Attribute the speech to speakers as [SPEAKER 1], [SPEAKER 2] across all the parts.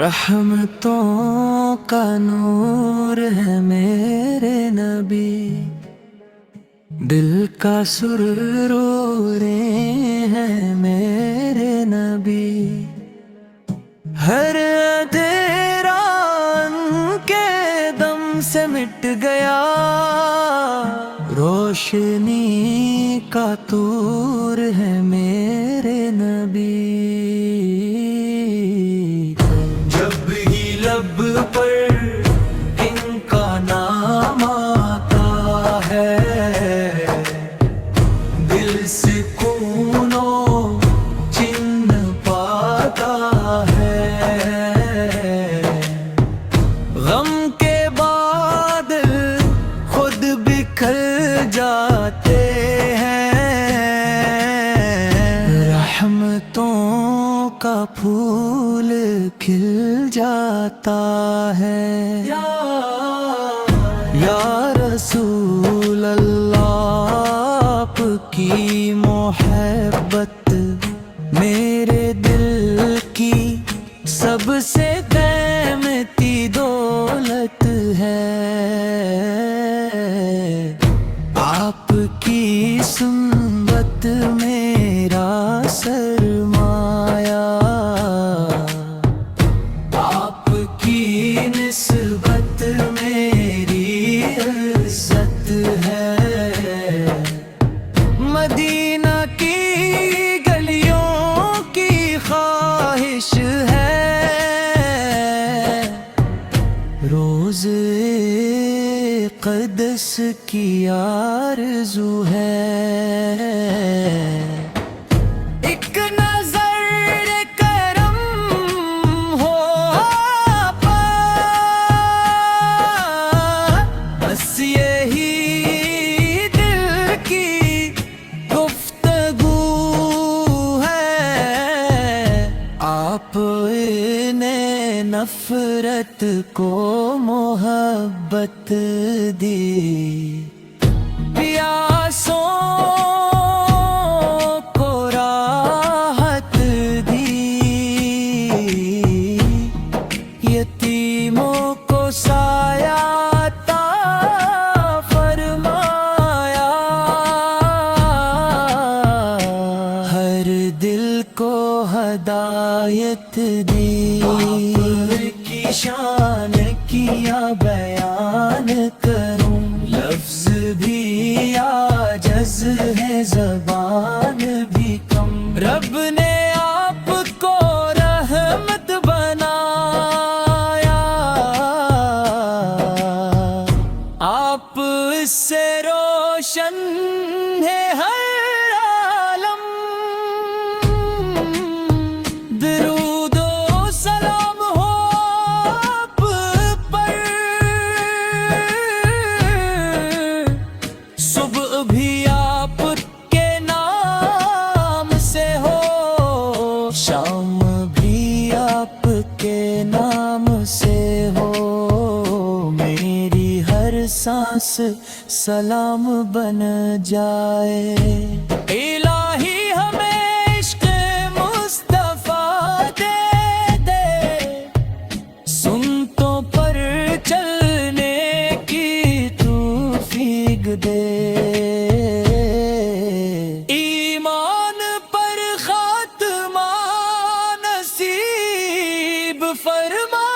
[SPEAKER 1] رحمتوں کا نور ہے میرے نبی، دل کا سرور ہیں میرے نبی، ہر اندھیرا ان کے دم سے مٹ گیا، روشنی کا طور ہے میرے نبی، جب ہی لب پر ان کا نام آتا ہے، دل سکون و چین پاتا ہے، غم کے بادل خود بکھر جاتے ہیں، رحمتوں کا پھول کھل جاتا ہے، یا رسول اللہ آپ کی محبت میرے دل کی سب سے قیمتی دولت ہے، آپ کی سنت میرا سرمایہ، آپ کی نسبت میری عزت ہے، مدینہ کی گلیوں کی خواہش ہے، روزے قدس کی آرزو ہے، ایک نظر کرم ہو آپ، بس یہی دل کی گفتگو ہے، آپ نے نفرت کو محبت دی، پیاسوں کو راحت دی، یتیموں کو سایہ عطا فرمایا، ہر دل کو ہدایت دی، آپ کی شان کیا بیان کروں، لفظ بھی عاجز ہے زبان بھی کم، رب نے آپ کو رحمت بنایا، آپ سے روشن ہے ہر عالم، درود و سلام ہو آپ پر، صبح بھی آپ کے نام سے ہو، شام بھی آپ کے نام سے ہو، میری ہر سانس سلام بن جائے، الہی ہمیں عشق مصطفیٰ دے دے، سنتوں پر چلنے کی توفیق دے، ایمان پر خاتمہ نصیب فرما،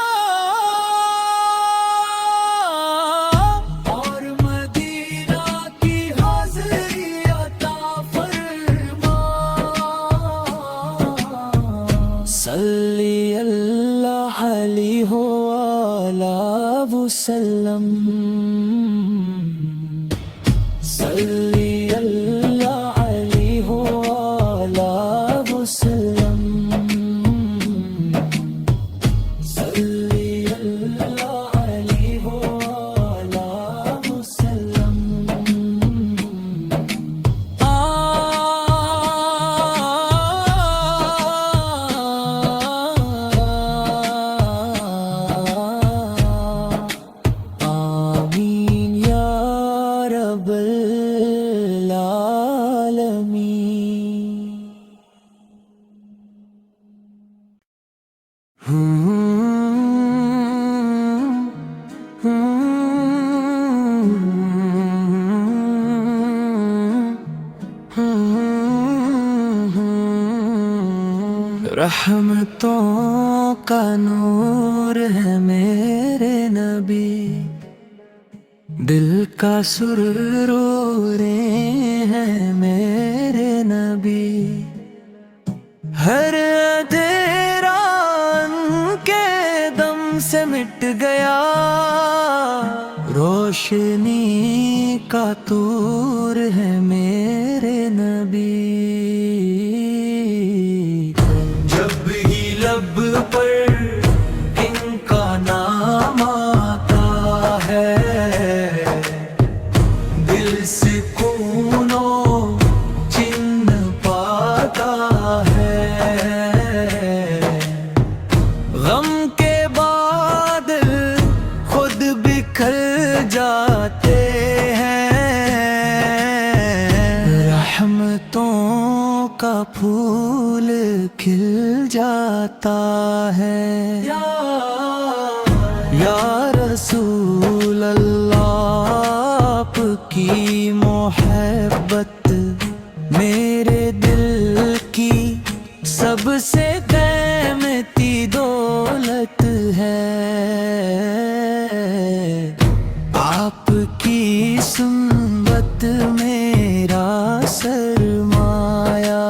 [SPEAKER 1] اور مدینہ کی حاضری عطا فرما، صلی اللہ علیہ وآلہ وسلم، صلی اللہ علیہ وآلہ وسلم، صلی اللہ علیہ وآلہ وسلم، رحمتوں کا نور ہے میرے نبی، دل کا سرور ہیں میرے نبی، ہر اندھیرا ان کے دم سے مٹ گیا، روشنی کا طور ہے میرے نبی، جب ہی لب پر ان کا نام آتا ہے، دل سکون و چین پاتا ہے، غم کے بعد خود بکھر جاتے ہیں، رحمتوں کا پھول کھل جاتا ہے، یا رسول اللہ آپ کی محبت میرے دل کی سب سے قیمتی دولت ہے، آپ کی سنت میرا سرمایہ،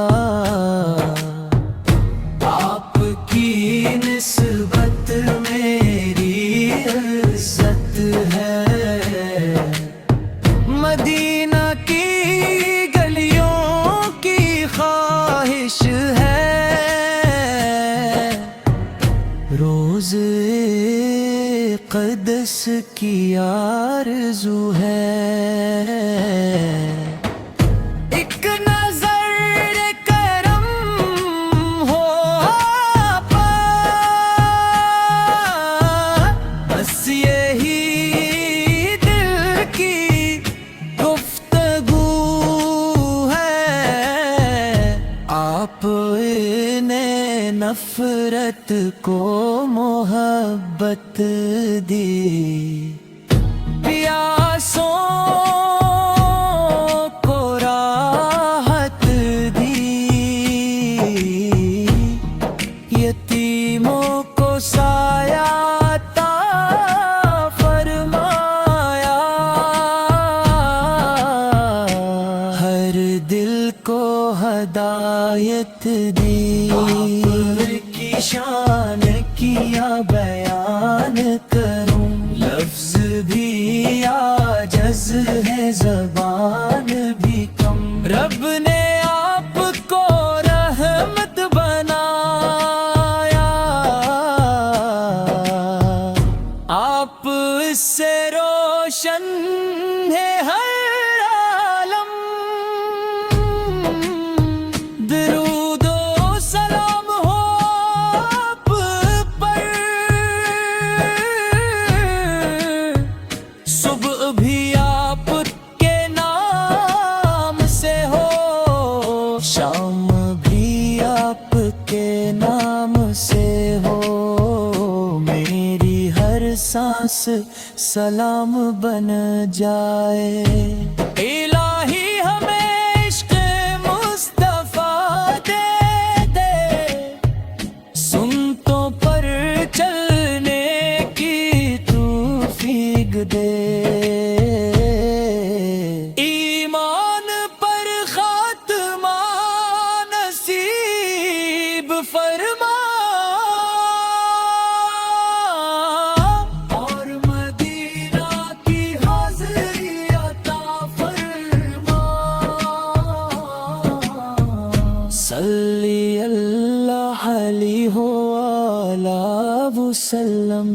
[SPEAKER 1] آپ کی نسبت میری عزت ہے، مدینہ کی گلیوں کی خواہش ہے، روزے قدس کی آرزو ہے، ایک نظر کرم ہو آپ، بس یہی دل کی گفتگو ہے، آپ نے نفرت کو محبت دی، پیاسوں کو راحت دی، یتیموں کو سایہ عطا فرمایا، ہر دل کو ہدایت دی، آپ کی شان کیا بیان کروں، لفظ بھی عاجز ہے زبان بھی کم، رب نے آپ کو رحمت بنایا، آپ اس سے روشن ہے ہر عالم، درود و سلام ہو آپ پر، صبح بھی آپ کے نام سے ہو، شام بھی آپ کے نام سے ہو، میری ہر سانس سلام بن جائے، الہی ہمیں عشق مصطفیٰ دے دے، سنتوں پر چلنے کی توفیق دے، ایمان پر خاتمہ نصیب فرما، اور مدینہ کی حاضری عطا فرما، صلی اللہ علیہ وآلہ وسلم۔